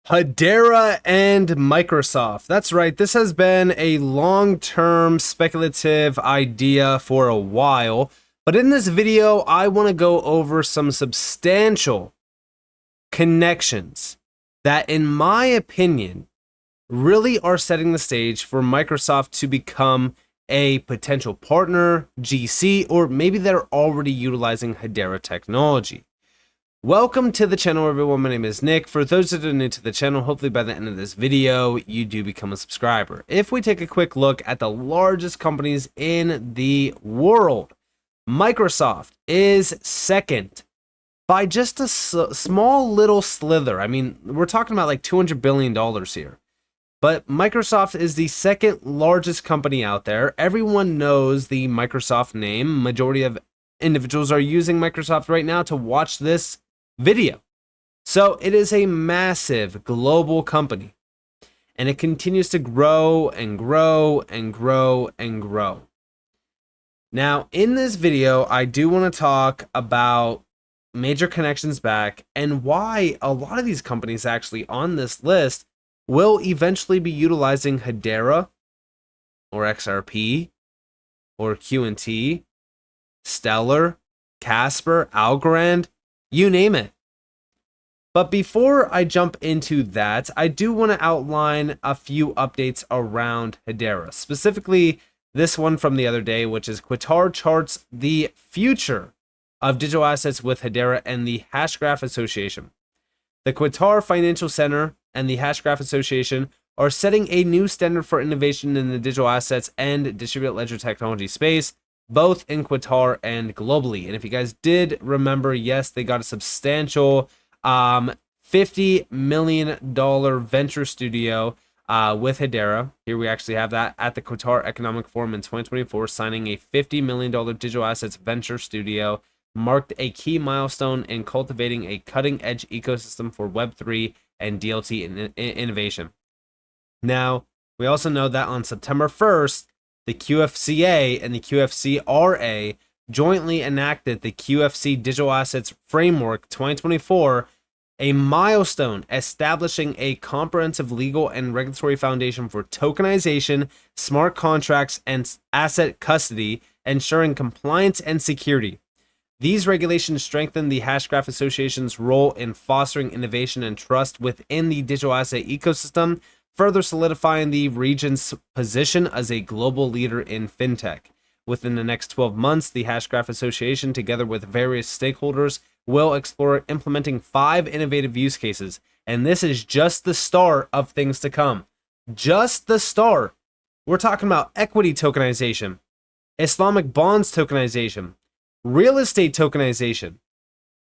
Hedera and Microsoft. That's right. This has been a long-term speculative idea for a while. But in this video, I want to go over some substantial connections that, in my opinion, really are setting the stage for Microsoft to become a potential partner, GC, or maybe they're already utilizing Hedera technology. Welcome to the channel, everyone. My name is Nick. For those that are new to the channel, hopefully by the end of this video, you do become a subscriber. If we take a quick look at the largest companies in the world, Microsoft is second by just a small little slither. I mean, we're talking about like $200 billion here. But Microsoft is the second largest company out there. Everyone knows the Microsoft name. Majority of individuals are using Microsoft right now to watch this video. So it is a massive global company, and it continues to grow and grow and grow and grow. Now, in this video, I do want to talk about major connections back and why a lot of these companies actually on this list will eventually be utilizing Hedera or XRP or QNT, Stellar, Casper, Algorand, you name it. But before I jump into that, I do want to outline a few updates around Hedera, specifically this one from the other day, which is Qatar charts the future of digital assets with Hedera and the Hashgraph Association. The Qatar Financial Center and the Hashgraph Association are setting a new standard for innovation in the digital assets and distributed ledger technology space, both in Qatar and globally. And if you guys did remember, yes, they got a substantial $50 million venture studio with Hedera. Here we actually have that at the Qatar Economic Forum in 2024, signing a $50 million digital assets venture studio, marked a key milestone in cultivating a cutting-edge ecosystem for Web3 and DLT innovation. Now, we also know that on September 1st, the QFCA and the QFCRA jointly enacted the QFC Digital Assets Framework 2024, a milestone establishing a comprehensive legal and regulatory foundation for tokenization, smart contracts, and asset custody, ensuring compliance and security. These regulations strengthen the Hashgraph Association's role in fostering innovation and trust within the digital asset ecosystem, further solidifying the region's position as a global leader in fintech. Within the next 12 months, the Hashgraph Association, together with various stakeholders, will explore implementing 5 innovative use cases. And this is just the start of things to come. Just the start. We're talking about equity tokenization, Islamic bonds tokenization, real estate tokenization,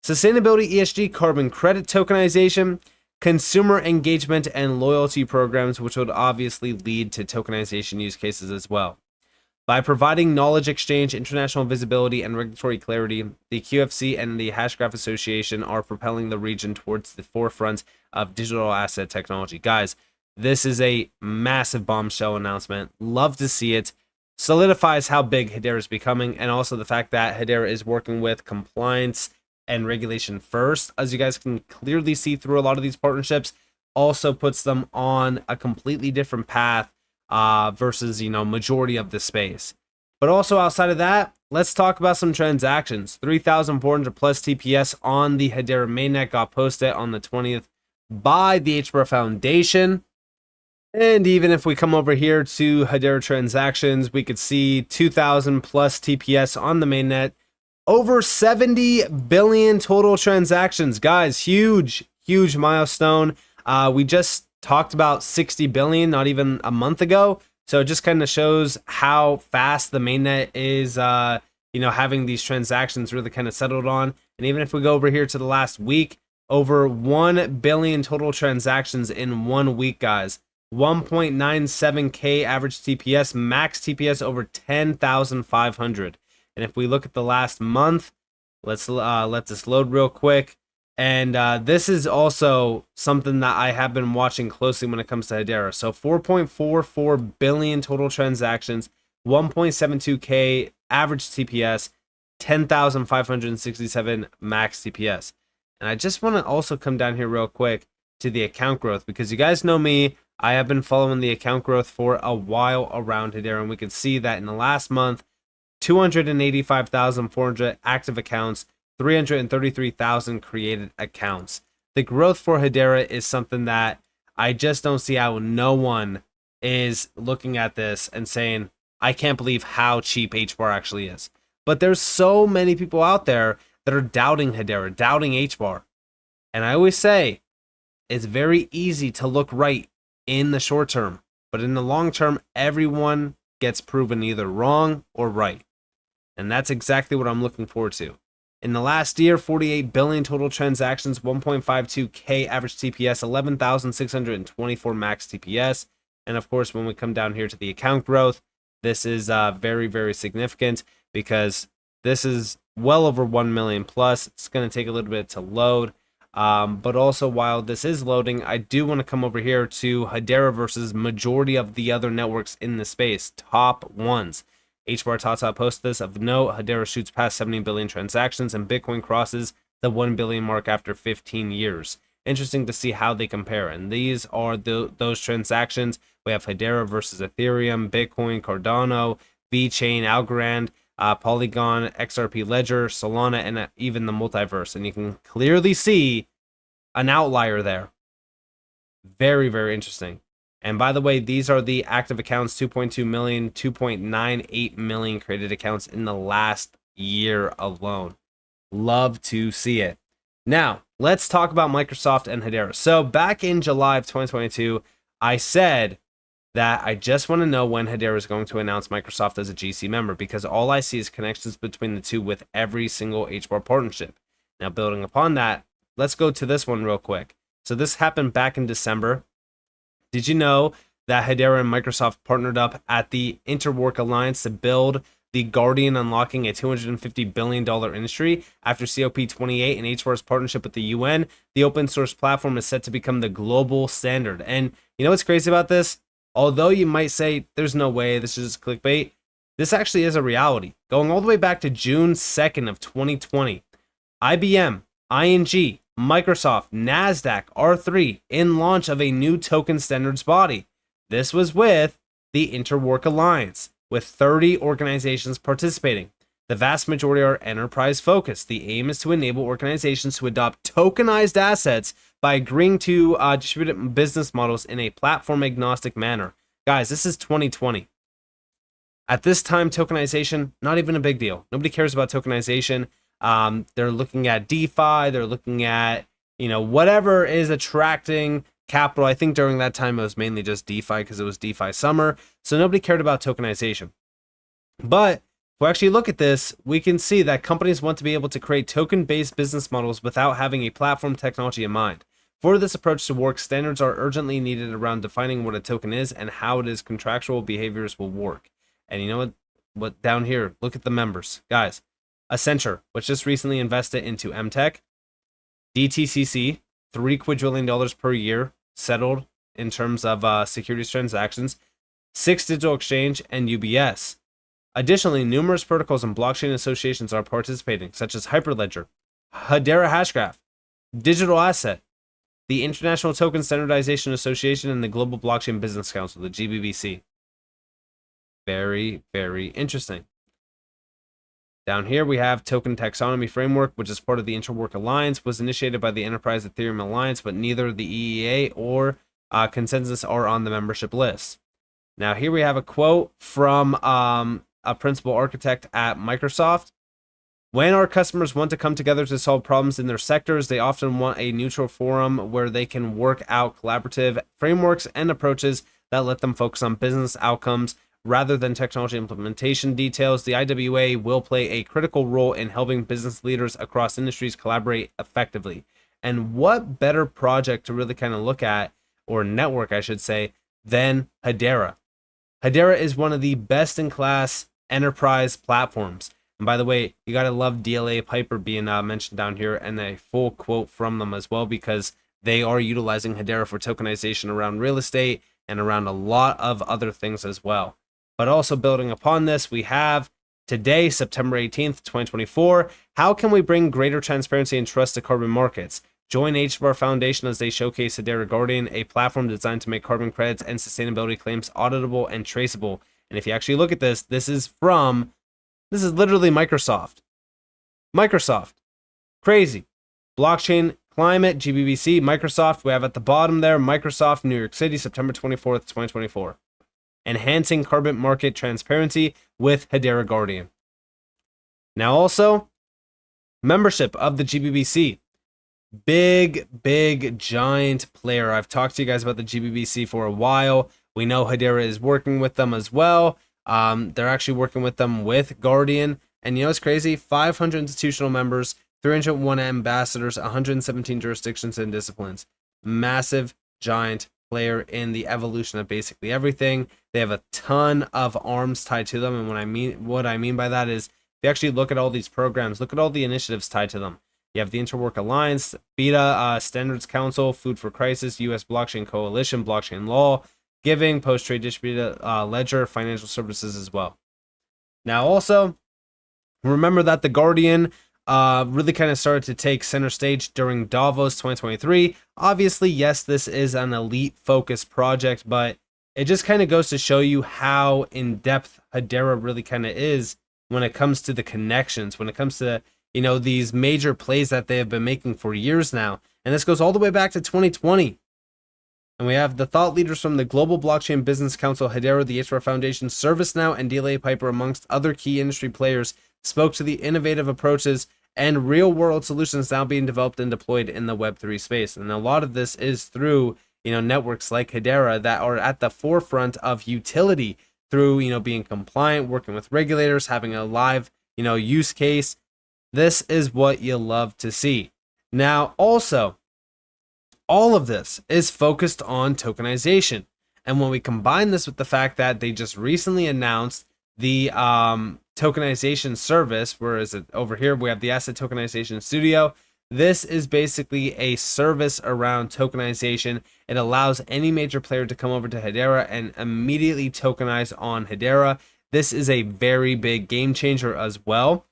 sustainability ESG carbon credit tokenization, consumer engagement and loyalty programs, which would obviously lead to tokenization use cases as well. By providing knowledge exchange, international visibility, and regulatory clarity, the QFC and the Hashgraph Association are propelling the region towards the forefront of digital asset technology. Guys, this is a massive bombshell announcement. Love to see it. Solidifies how big Hedera is becoming, and also the fact that Hedera is working with compliance and regulation first, as you guys can clearly see through a lot of these partnerships, also puts them on a completely different path versus, majority of the space. But also outside of that, let's talk about some transactions. 3,400 plus TPS on the Hedera mainnet got posted on the 20th by the HBAR Foundation. And even if we come over here to Hedera transactions, we could see 2,000 plus TPS on the mainnet. Over 70 billion total transactions. Guys, huge milestone. We just talked about 60 billion not even a month ago. So it just kind of shows how fast the mainnet is, having these transactions really kind of settled on. And even if we go over here to the last week, over 1 billion total transactions in 1 week, guys. 1.97K average TPS, max TPS over 10,500. And if we look at the last month, let's let this load real quick. And this is also something that I have been watching closely when it comes to Hedera. So 4.44 billion total transactions, 1.72K average TPS, 10,567 max TPS. And I just want to also come down here real quick to the account growth, because you guys know me, I have been following the account growth for a while around Hedera, and we can see that in the last month, 285,400 active accounts, 333,000 created accounts. The growth for Hedera is something that I just don't see how no one is looking at this and saying, I can't believe how cheap HBAR actually is. But there's so many people out there that are doubting Hedera, doubting HBAR. And I always say, it's very easy to look right in the short term, but in the long term, everyone gets proven either wrong or right. And that's exactly what I'm looking forward to. In the last year, 48 billion total transactions, 1.52K average TPS, 11,624 max TPS. And of course, when we come down here to the account growth, this is very, very significant because this is well over 1 million plus. It's going to take a little bit to load. But also, while this is loading, I do want to come over here to Hedera versus majority of the other networks in the space, top ones. HBAR Tata posted this. Of note, Hedera shoots past 70 billion transactions, and Bitcoin crosses the 1 billion mark after 15 years. Interesting to see how they compare. And these are those transactions. We have Hedera versus Ethereum, Bitcoin, Cardano, VeChain, Algorand, Polygon, XRP Ledger, Solana, and even the multiverse. And you can clearly see an outlier there. Very, very interesting. And by the way, these are the active accounts, 2.2 million, 2.98 million created accounts in the last year alone. Love to see it. Now, let's talk about Microsoft and Hedera. So back in July of 2022, I said that I just want to know when Hedera is going to announce Microsoft as a GC member, because all I see is connections between the two with every single HBAR partnership. Now, building upon that, let's go to this one real quick. So this happened back in December. Did you know that Hedera and Microsoft partnered up at the Interwork Alliance to build the Guardian, unlocking a $250 billion industry? After COP28 and HBAR's partnership with the UN, the open source platform is set to become the global standard. And you know what's crazy about this? Although you might say, there's no way, this is just clickbait, this actually is a reality. Going all the way back to June 2nd of 2020, IBM, ING, Microsoft, NASDAQ, R3 in launch of a new token standards body. This was with the Interwork Alliance, with 30 organizations participating. The vast majority are enterprise focused. The aim is to enable organizations to adopt tokenized assets by agreeing to distributed business models in a platform agnostic manner. Guys, this is 2020. At this time, tokenization, not even a big deal. Nobody cares about tokenization. They're looking at DeFi. They're looking at, whatever is attracting capital. I think during that time, it was mainly just DeFi because it was DeFi summer. So nobody cared about tokenization. But if we actually look at this, we can see that companies want to be able to create token-based business models without having a platform technology in mind. For this approach to work, standards are urgently needed around defining what a token is and how it is contractual behaviors will work. And you know what down here, look at the members. Guys, Accenture, which just recently invested into MTech, DTCC, $3 quadrillion per year settled in terms of securities transactions, 6 Digital Exchange, and UBS. Additionally, numerous protocols and blockchain associations are participating, such as Hyperledger, Hedera Hashgraph, Digital Asset, the International Token Standardization Association, and the Global Blockchain Business Council, the GBBC. Very, very interesting. Down here, we have Token Taxonomy Framework, which is part of the Interwork Alliance, was initiated by the Enterprise Ethereum Alliance, but neither the EEA or Consensus are on the membership list. Now, here we have a quote from a principal architect at Microsoft. When our customers want to come together to solve problems in their sectors, they often want a neutral forum where they can work out collaborative frameworks and approaches that let them focus on business outcomes rather than technology implementation details. The IWA will play a critical role in helping business leaders across industries collaborate effectively. And what better project to really kind of look at, or network, I should say, than Hedera? Hedera is one of the best-in-class enterprise platforms. And by the way, you got to love DLA Piper being mentioned down here, and a full quote from them as well, because they are utilizing Hedera for tokenization around real estate and around a lot of other things as well. But also building upon this, we have today, September 18th, 2024, how can we bring greater transparency and trust to carbon markets? Join HBAR Foundation as they showcase Hedera Guardian, a platform designed to make carbon credits and sustainability claims auditable and traceable. And if you actually look at this, this is literally Microsoft. Crazy. Blockchain Climate, GBBC, Microsoft. We have at the bottom there, Microsoft, New York City, September 24th, 2024. Enhancing carbon market transparency with Hedera Guardian. Now also, membership of the GBBC. Big, giant player. I've talked to you guys about the GBBC for a while. We know Hedera is working with them as well. They're actually working with them with Guardian. And you know what's crazy? 500 institutional members, 301 ambassadors, 117 jurisdictions and disciplines. Massive, giant player in the evolution of basically everything. They have a ton of arms tied to them. And what I mean by that is, if you actually look at all these programs, look at all the initiatives tied to them. You have the Interwork Alliance, BETA, Standards Council, Food for Crisis, U.S. Blockchain Coalition, Blockchain Law, Giving, Post-Trade Distributed Ledger, Financial Services as well. Now also, remember that the Guardian really kind of started to take center stage during Davos 2023. Obviously, yes, this is an elite-focused project, but it just kind of goes to show you how in-depth Hedera really kind of is when it comes to the connections, when it comes to these major plays that they have been making for years now. And this goes all the way back to 2020. And we have the thought leaders from the Global Blockchain Business Council, Hedera, the HBAR Foundation, ServiceNow, and DLA Piper, amongst other key industry players, spoke to the innovative approaches and real-world solutions now being developed and deployed in the Web3 space. And a lot of this is through networks like Hedera that are at the forefront of utility through being compliant, working with regulators, having a live use case. This is what you love to see. Now, also, all of this is focused on tokenization. And when we combine this with the fact that they just recently announced the tokenization service, where is it over here? We have the Asset Tokenization Studio. This is basically a service around tokenization. It allows any major player to come over to Hedera and immediately tokenize on Hedera. This is a very big game changer as well.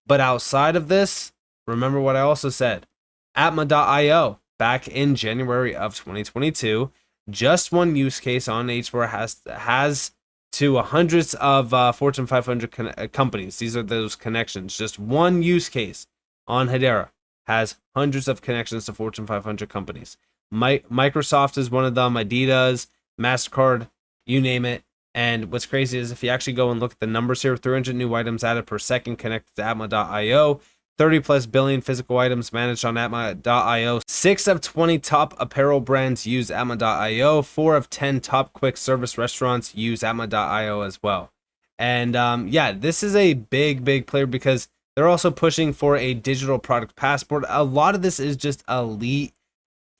But outside of this, remember what I also said. Atma.io, back in January of 2022, just one use case on HBAR has to hundreds of Fortune 500 companies. These are those connections. Just one use case on Hedera has hundreds of connections to Fortune 500 companies. Microsoft is one of them, Adidas, MasterCard, you name it. And what's crazy is if you actually go and look at the numbers here, 300 new items added per second connected to Atma.io, 30 plus billion physical items managed on Atma.io, 6 of 20 top apparel brands use Atma.io, 4 of 10 top quick service restaurants use Atma.io as well. And yeah, this is a big player because they're also pushing for a digital product passport. A lot of this is just elite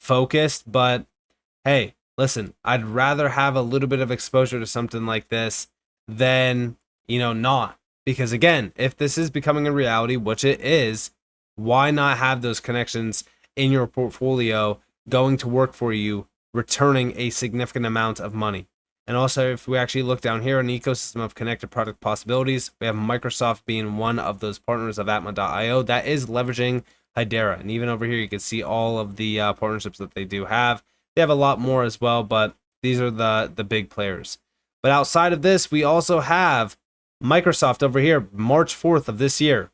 focused, but hey, listen, I'd rather have a little bit of exposure to something like this than, not. Because again, if this is becoming a reality, which it is, why not have those connections in your portfolio going to work for you, returning a significant amount of money? And also, if we actually look down here, an ecosystem of connected product possibilities, we have Microsoft being one of those partners of Atma.io that is leveraging Hedera. And even over here, you can see all of the partnerships that they do have. They have a lot more as well, but these are the big players. But outside of this, we also have Microsoft over here, March 4th of this year.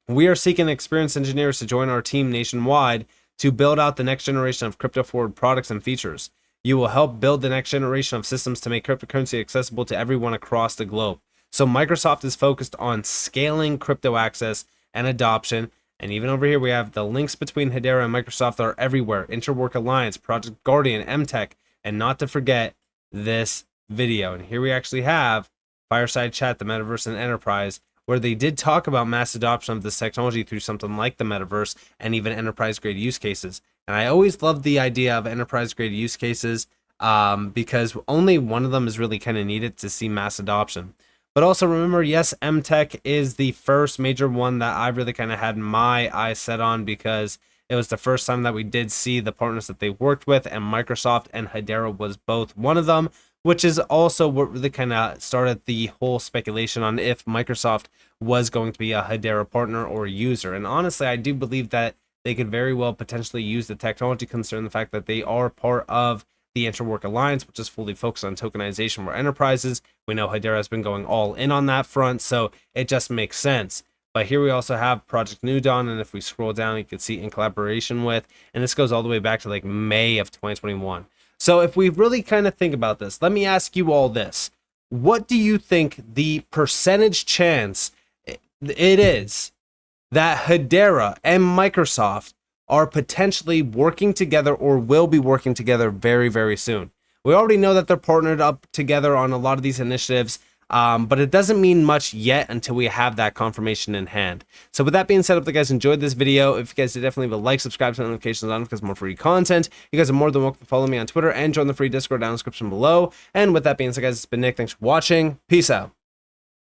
We are seeking experienced engineers to join our team nationwide to build out the next generation of crypto-forward products and features. You will help build the next generation of systems to make cryptocurrency accessible to everyone across the globe. So Microsoft is focused on scaling crypto access and adoption. And even over here, we have the links between Hedera and Microsoft are everywhere. Interwork Alliance, Project Guardian, MTech, and not to forget this video. And here we actually have Fireside Chat, the Metaverse and Enterprise, where they did talk about mass adoption of this technology through something like the Metaverse and even enterprise-grade use cases. And I always love the idea of enterprise-grade use cases because only one of them is really kind of needed to see mass adoption. But also remember, yes, MTech is the first major one that I really kind of had my eyes set on because it was the first time that we did see the partners that they worked with, and Microsoft and Hedera was both one of them, which is also what really kind of started the whole speculation on if Microsoft was going to be a Hedera partner or user. And honestly, I do believe that they could very well potentially use the technology, considering the fact that they are part of the Interwork Alliance, which is fully focused on tokenization for enterprises. We know Hedera has been going all in on that front, so it just makes sense. But here we also have Project New Dawn, and if we scroll down, you can see in collaboration with, and this goes all the way back to like May of 2021. So if we really kind of think about this, let me ask you all this. What do you think the percentage chance it is that Hedera and Microsoft are potentially working together or will be working together very, very soon? We already know that they're partnered up together on a lot of these initiatives, but it doesn't mean much yet until we have that confirmation in hand. So with that being said, if you guys enjoyed this video, if you guys did, definitely leave a like, subscribe, turn notifications on because more free content. You guys are more than welcome to follow me on Twitter and join the free Discord down in the description below. And with that being said, guys, it's been Nick. Thanks for watching. Peace out.